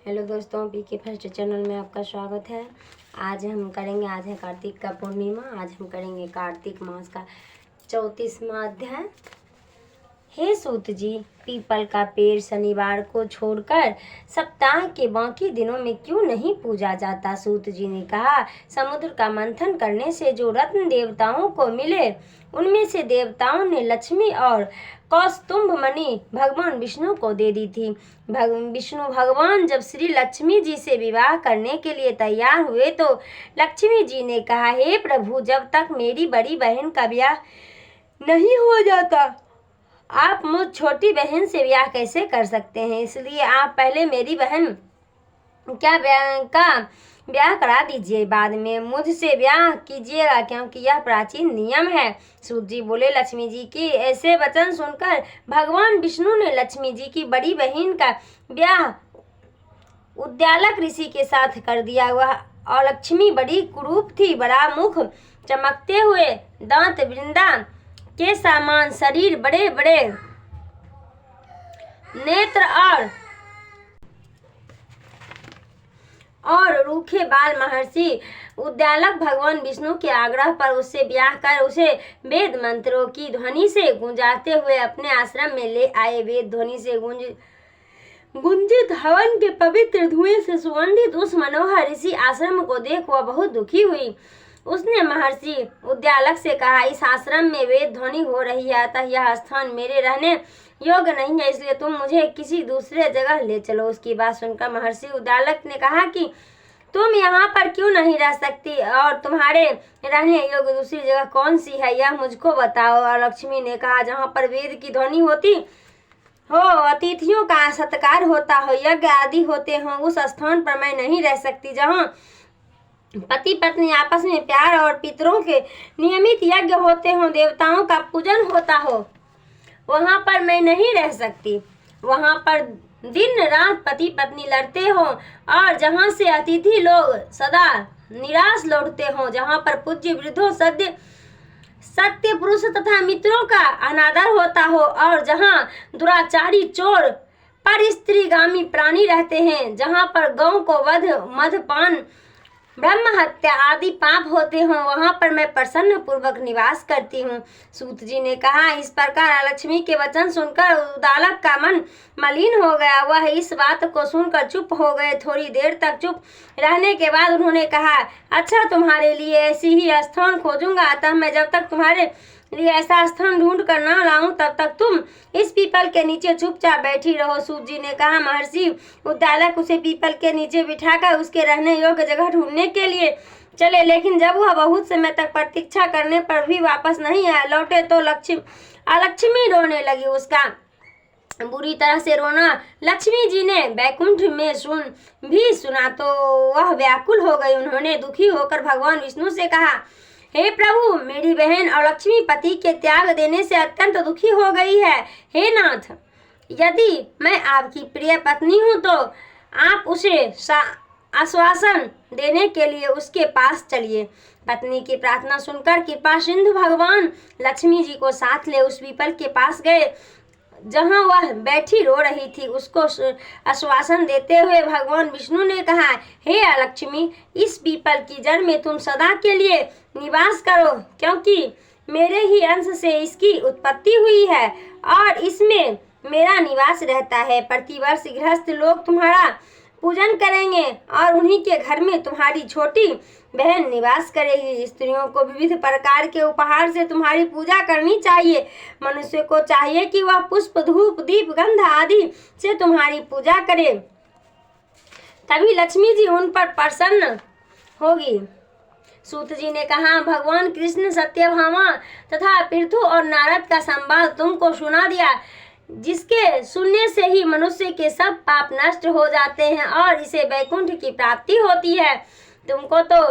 Hello दोस्तों, पीके first channel में आपका स्वागत है। आज है कार्तिक का पूर्णिमा। आज हम करेंगे कार्तिक मास का 34वां अध्याय। हे सूत जी, पीपल का पेड़ शनिवार को छोड़कर सप्ताह के बाकी दिनों में क्यों नहीं पूजा जाता? सूत जी ने कहा, समुद्र का मंथन करने से जो रत्न देवताओं को मिले, उनमें से देवताओं ने लक्ष्मी और कौस्तुभ मणि भगवान विष्णु को दे दी थी। विष्णु भगवान जब श्री लक्ष्मी जी से विवाह करने के लिए तैयार हुए तो लक्ष्मी जी ने कहा, हे प्रभु, जब तक मेरी बड़ी बहन का ब्याह नहीं हो जाता, आप मुझ छोटी बहन से ब्याह कैसे कर सकते हैं? इसलिए आप पहले मेरी बहन का ब्याह करा दीजिए, बाद में मुझसे ब्याह कीजिएगा, क्योंकि यह प्राचीन नियम है। सूत जी बोले, लक्ष्मी जी की ऐसे वचन सुनकर भगवान विष्णु ने लक्ष्मी जी की बड़ी बहन का ब्याह उद्दालक ऋषि के साथ कर दिया। वह और लक्ष्मी बड़ी कुरूप थी, बड़ा मुख, चमकते हुए दांत, वृंदा के समान शरीर, बड़े बड़े नेत्र और रूखे बाल। महर्षि उद्दालक भगवान विष्णु के आग्रह पर उससे ब्याह कर उसे वेद मंत्रों की ध्वनि से गूंजाते हुए अपने आश्रम में ले आए। वेद ध्वनि से गुंजित हवन के पवित्र धुएं से सुगंधित उस मनोहर ऋषि आश्रम को देख वह बहुत दुखी हुई। उसने महर्षि उद्दालक से कहा, इस आश्रम में वेद ध्वनि हो रही है, अतः यह स्थान मेरे रहने योग्य नहीं है, इसलिए तुम मुझे किसी दूसरे जगह ले चलो। उसकी बात सुनकर महर्षि उद्दालक ने कहा कि तुम यहाँ पर क्यों नहीं रह सकती, और तुम्हारे रहने योग्य दूसरी जगह कौन सी है, यह मुझको बताओ। और लक्ष्मी ने कहा, जहाँ पर वेद की ध्वनि होती हो, अतिथियों का सत्कार होता हो, यज्ञ आदि होते हो, उस स्थान पर मैं नहीं रह सकती। जहाँ पति पत्नी आपस में प्यार और पितरों के नियमित यज्ञ होते हो, देवताओं का पूजन होता हो, वहां पर मैं नहीं रह सकती। वहां पर दिन रात पति पत्नी लड़ते हो, और जहां से अतिथि लोग सदा निराश लौटते हो, जहां पर पूज्य वृद्धों सत्य पुरुष तथा मित्रों का अनादर होता हो, और जहां दुराचारी चोर पर स्त्रीगामी प्राणी रहते हैं, जहां पर गौ को वध, मदपान, ब्रह्म हत्या आदि पाप होते हों, वहां पर मैं प्रसन्न पूर्वक निवास करती हूँ। सूत जी ने कहा, इस प्रकार लक्ष्मी के वचन सुनकर उद्दालक का मन मलिन हो गया। वह इस बात को सुनकर चुप हो गए। थोड़ी देर तक चुप रहने के बाद उन्होंने कहा, अच्छा, तुम्हारे लिए ऐसी ही स्थान खोजूंगा, अतः मैं जब तक तुम्हारे लिए ऐसा स्थान ढूंढ कर ना लाऊं, तब तक तुम इस पीपल के नीचे चुपचाप बैठी रहो। सूत जी ने कहा, महर्षि उद्दालक उसे पीपल के नीचे बिठाकर उसके रहने योग्य जगह ढूंढने के लिए चले, लेकिन जब वह बहुत समय तक प्रतीक्षा करने पर भी वापस नहीं लौटे तो लक्ष्मी रोने लगी। उसका बुरी तरह से रोना लक्ष्मी जी ने बैकुंठ में सुना तो वह व्याकुल हो गई। उन्होंने दुखी होकर भगवान विष्णु से कहा, हे प्रभु, मेरी बहन और लक्ष्मी पति के त्याग देने से अत्यंत दुखी हो गई है। हे नाथ, यदि मैं आपकी प्रिय पत्नी हूँ तो आप उसे आश्वासन देने के लिए उसके पास चलिए। पत्नी की प्रार्थना सुनकर कृपा सिंधु भगवान लक्ष्मी जी को साथ ले उस पीपल के पास गए जहां वह बैठी रो रही थी। उसको आश्वासन देते हुए भगवान विष्णु ने कहा, हे लक्ष्मी, इस पीपल की जड़ में तुम सदा के लिए निवास करो, क्योंकि मेरे ही अंश से इसकी उत्पत्ति हुई है और इसमें मेरा निवास रहता है। प्रतिवर्ष गृहस्थ लोग तुम्हारा पूजन करेंगे और उन्हीं के घर में तुम्हारी छोटी बहन निवास करेगी। स्त्रियों को विविध प्रकार के उपहार से तुम्हारी पूजा करनी चाहिए। मनुष्य को चाहिए कि वह पुष्प, धूप, दीप, गंध आदि से तुम्हारी पूजा करे, तभी लक्ष्मी जी उन पर प्रसन्न होगी। सूत जी ने कहा, भगवान कृष्ण, सत्यभामा तथा पृथु और नारद का संवाद तुमको सुना दिया, जिसके सुनने से ही मनुष्य के सब पाप नष्ट हो जाते हैं और इसे वैकुंठ की प्राप्ति होती है। तुमको तो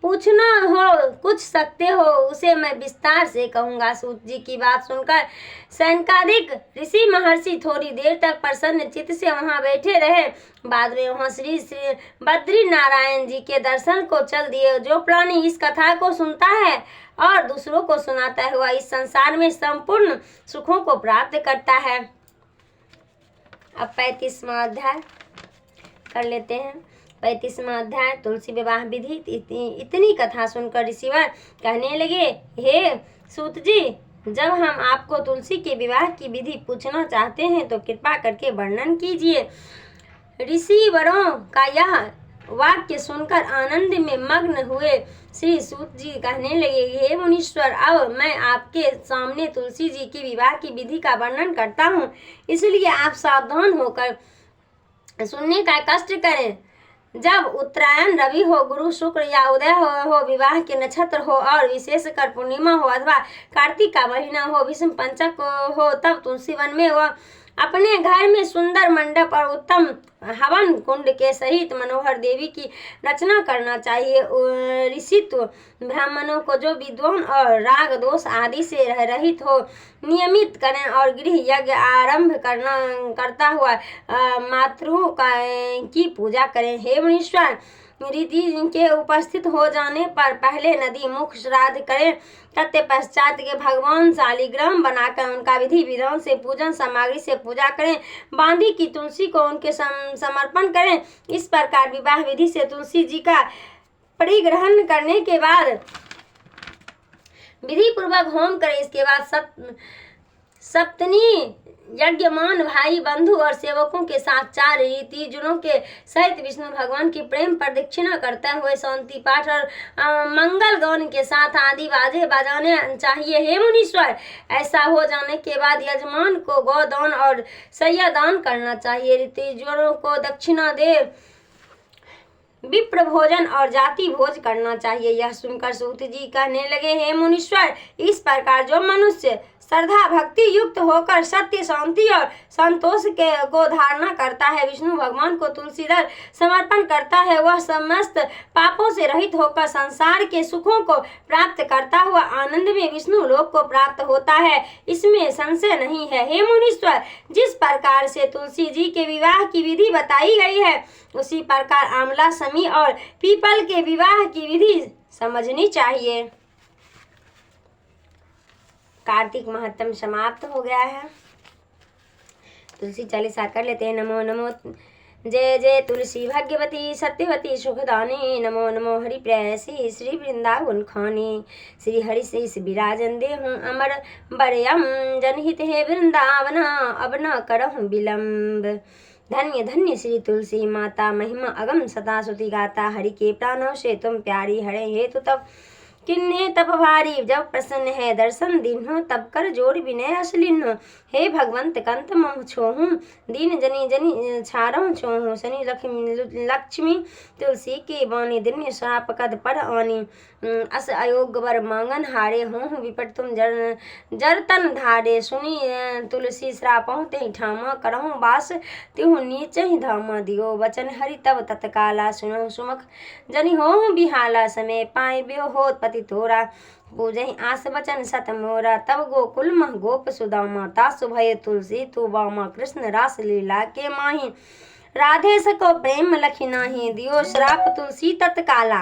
पूछना हो कुछ सकते हो, उसे मैं विस्तार से कहूंगा। सूत जी की बात सुनकर सनकादिक ऋषि महर्षि थोड़ी देर तक प्रसन्न चित्त से वहां बैठे रहे। बाद में वहां श्री बद्री नारायण जी के दर्शन को चल दिए। जो प्राणी इस कथा को सुनता है और दूसरों को सुनाता है, वह इस संसार में संपूर्ण सुखों को प्राप्त करता है। अब 35वां अध्याय। कर लेते हैं। 35वां अध्याय तुलसी विवाह विधि। इतनी कथा सुनकर ऋषिवर कहने लगे, हे सूत जी, जब हम आपको तुलसी के विवाह की विधि पूछना चाहते हैं तो कृपा करके वर्णन कीजिए। ऋषिवरों का यह वाक्य सुनकर आनंद में मग्न हुए श्री सूत जी कहने लगे, हे मुनीश्वर, अब मैं आपके सामने तुलसी जी की विवाह की विधि का वर्णन करता हूँ, इसलिए आप सावधान होकर सुनने का कष्ट करें। जब उत्तरायण रवि हो, गुरु शुक्र या उदय हो, विवाह के नक्षत्र हो और विशेषकर पूर्णिमा हो अथवा कार्तिक का महीना हो, विषम पंचक हो, तब तुलसी वन में वह अपने घर में सुंदर मंडप और उत्तम हवन कुंड के सहित मनोहर देवी की रचना करना चाहिए। ऋषित्व ब्राह्मणों को जो विद्वान और राग दोष आदि से रहित हो नियमित करें और गृह यज्ञ आरंभ करता हुआ मातृओं की पूजा करें। हे मुनीश्वर, रिधि के उपस्थित हो जाने पर पहले नदी मुख श्राद्ध करें, तत्पश्चात के भगवान शालिग्राम बनाकर उनका विधि विधान से पूजन सामग्री से पूजा करें। बांधी की तुलसी को उनके समर्पण करें। इस प्रकार विवाह विधि से तुलसी जी का परिग्रहण करने के बाद विधि पूर्वक होम करें। इसके बाद सप्तनी यज्ञमान भाई बंधु और सेवकों के साथ 4 रीतिजुनों के सहित विष्णु भगवान की प्रेम प्रदक्षिणा करते हुए शांति पाठ और मंगल गान के साथ आदि बाजे बजाने चाहिए। हे मुनीश्वर, ऐसा हो जाने के बाद यजमान को गोदान और सैया दान करना चाहिए। रीतिजुनों को दक्षिणा दे विप्र भोजन और जाति भोज करना चाहिए। यह सुनकर सूत जी कहने लगे, हे मुनीश्वर, इस प्रकार जो मनुष्य श्रद्धा भक्ति युक्त होकर सत्य शांति और संतोष को धारणा करता है, विष्णु भगवान को तुलसी दल समर्पण करता है, वह समस्त पापों से रहित होकर संसार के सुखों को प्राप्त करता हुआ आनंद में विष्णु लोक को प्राप्त होता है, इसमें संशय नहीं है। हे मुनीश्वर, जिस प्रकार से तुलसी जी के विवाह की विधि बताई गई है, उसी प्रकार आंवला, समी और पीपल के विवाह की विधि समझनी चाहिए। कार्तिक महत्तम समाप्त हो गया है। तुलसी चालीसा कर लेते हैं। नमो नमो जय जय तुलसी भाग्यवती सत्यवती सुखदानी, नमो नमो हरि प्रेयसी श्री वृंदावन खानी, श्री हरि से विराजन दे हूँ अमर बड़यम, जनहित है वृंदावना अब न करहूँ विलम्ब। धन्य धन्य श्री तुलसी माता, महिमा अगम सता सुति गाता, हरि के प्राणों से तुम प्यारी, हरे हेतु तब किन्ने तप भारी, जब प्रसन्न है दर्शन दीन्हो, तब कर जोड़ विनय असलिन्हो। हे भगवंत कंत मम छोहूँ, दीन जनी जनी छारहूँ छोहूँ, शनि लक्ष्मी तुलसी की बानी, दिन्य श्राप कद पर आनी, अस अयोग वर मांगन हारे, हूँ विपट तुम जर तन धारे, सुनी तुलसी श्रापहूँ ते ठामा, करहूँ बास तिहु नीच ही धामा, दियो वचन हरि तब तत्काला, सुनो सुमुख जनि हो बिहाला, समय पाए ब्यो होत पति तोरा, पूजहि आस वचन सत मोरा, तब गोकुल मह गोप सुदामा, तासु भय तुलसी तू बामा, कृष्ण रास लीला के माही, राधे सको प्रेम लखी नाही, दियो श्राप तुलसी तत्काला,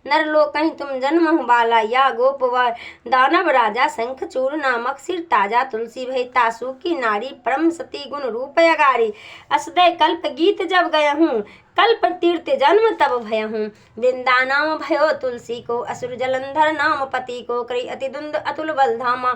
नरलोक कहीं तुम जन्म बाला, या गोप व दानव राजा, शंख चूर नामक सिर ताजा, तुलसी भई तासु की नारी, परम सती गुण रूप अगारी, असदय कल्प गीत जब गया हूँ, कल्प तीर्थ जन्म तब भय हूँ, वृंदा नाम भयो तुलसी को, असुर जलंधर नाम पति को, करी अति दुंद अतुल बलधामा,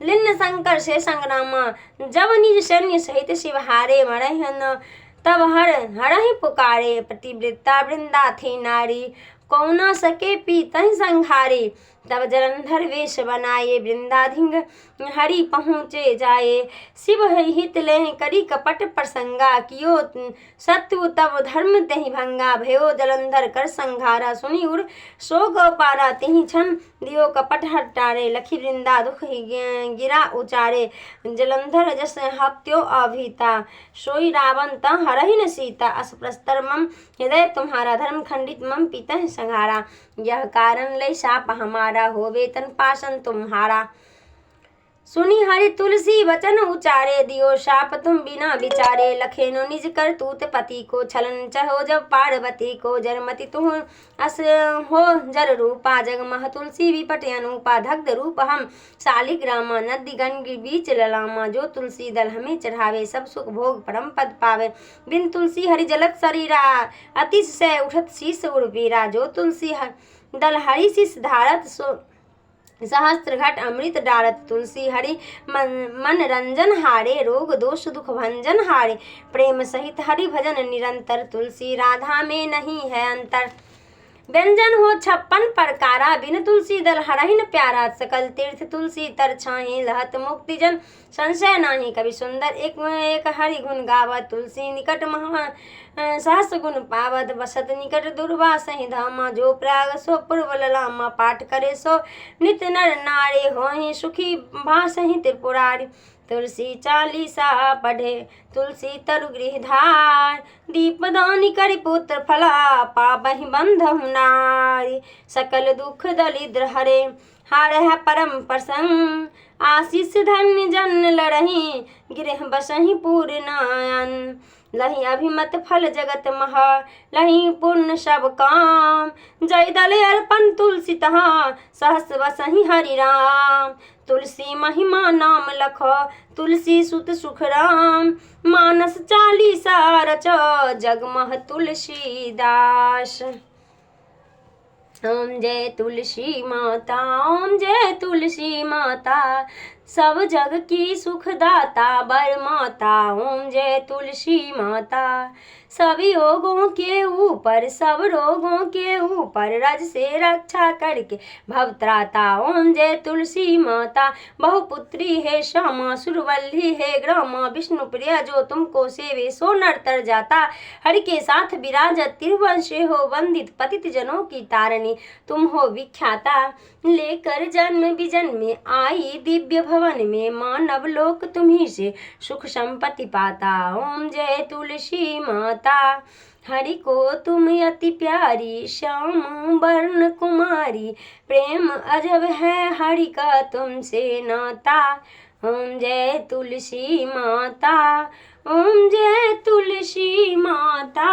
लिन्न शंकर से संग्रामा, जब निज सैन्य सहित शिव हारे, मरहन तब हरहि पुकारे, प्रतिवृत्ता वृंदा थी नारी, कौना सके पीतहि संघारे, तब जलंधर वेश बनाए, वृंदाधिंग हरि पहुँचे जाए, शिव हित ले करी कपट प्रसंगा, कियो सत्व तब धर्म तहि भंगा, भयो जलंधर कर संघारा, सुनी उर शोक पारा, तिहि क्षण दियो कपट हटारे, लखी वृंदा दुख गिरा उचारे, जलंधर जस हत्यो अभीता, सोई रावण ता हरहि न सीता, अस प्रस्तर मम हृदय तुम्हारा, धर्म खंडित मम पितः संहारा, यह कारण लय शाप हमारा, होवे तन पाशन तुम्हारा, सुनी हरि तुलसी वचन उचारे, दियो शाप तुम बिना विचारे। लखेनो निज कर तूत पति को, छलन चहो जब पार्वती को। जरमति तुम अस हो जर रूपा, जग मह तुलसी विपट अनुपा। दग्ध रूप हम शालिग्रामा, नदी गण बीच ललामा। जो तुलसी दल हमें चढ़ावे, सब सुख भोग परम पद पावे। बिन तुलसी हरि जलत शरीरा, अतिशय उठत शीस उर्वीरा। जो तुलसी दल हरि शीस धारत, सो सहस्त्र घट अमृत डारत। तुलसी हरि मन रंजन हारे, रोग दोष दुख भंजन हारे। प्रेम सहित हरि भजन निरंतर, तुलसी राधा में नहीं है अंतर। व्यंजन हो 56 प्रकारा, बिन तुलसी दल हरहिन प्यारा। सकल तीर्थ तुलसी तर छाहे, लहत मुक्ति जन संशय नाही। कवि सुंदर एक एक हरि गुण गावत, तुलसी निकट महा सहस गुण पावत। बसत निकट दुर्वा सही धामा, जो प्राग सो पूर्व ललामा। पाठ करे सो नित नर नारे, होहि सुखी भासहि त्रिपुरारी। तुलसी चालीसा पढ़े, तुलसी तरु गृहधार। दीपदानी करि पुत्र फला, पाबहि बंधहु नारी। सकल दुख दलिद्र हरे, हार है परम प्रसन्न। आशीष धन्य जन लरहि, गृह बसहि पूर्णायन। लहि अभिमत फल जगत महा, लहि पूर्ण सब काम। जय दल अर्पण तुलसी तहा, सहस बसहि हरि राम। तुलसी महिमा नाम लखो, तुलसी सुत सुख राम। मानस चालीसा रचो, जगमह तुलसीदास। ओम जय तुलसी माता, ओम जय तुलसी माता। सब जग की सुखदाता बर माता, ओम जय तुलसी माता। सभी योगों के ऊपर, सब रोगों के ऊपर, रज से रक्षा करके भवत्राता। ओम जय तुलसी माता। बहुपुत्री है श्यामा, सुरवल्ली है ग्रामा। विष्णु प्रिया जो तुमको सेवे, सो नरतर जाता। हरि के साथ विराजत, तिरुवंशे हो वंदित। पतित जनों की तारणी, तुम हो विख्याता। लेकर जन्म विजन में आई, दिव्य भवन में मानव लोक तुम्ही से सुख संपत्ति पाता। ओम जय तुलसी माता। हरि को तुम अति प्यारी, श्याम वर्ण कुमारी। प्रेम अजब है हरि का तुमसे नाता। ओम जय तुलसी माता, ओम जय तुलसी माता।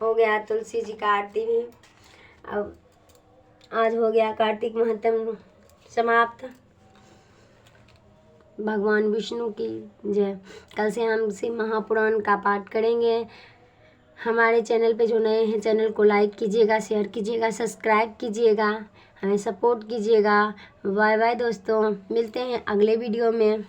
हो गया तुलसी जी का आरती भी। अब आज हो गया कार्तिक महात्म समाप्त। भगवान विष्णु की जय। कल से हम शिव महापुराण का पाठ करेंगे। हमारे चैनल पे जो नए हैं, चैनल को लाइक कीजिएगा, शेयर कीजिएगा, सब्सक्राइब कीजिएगा, हमें सपोर्ट कीजिएगा। बाय बाय दोस्तों, मिलते हैं अगले वीडियो में।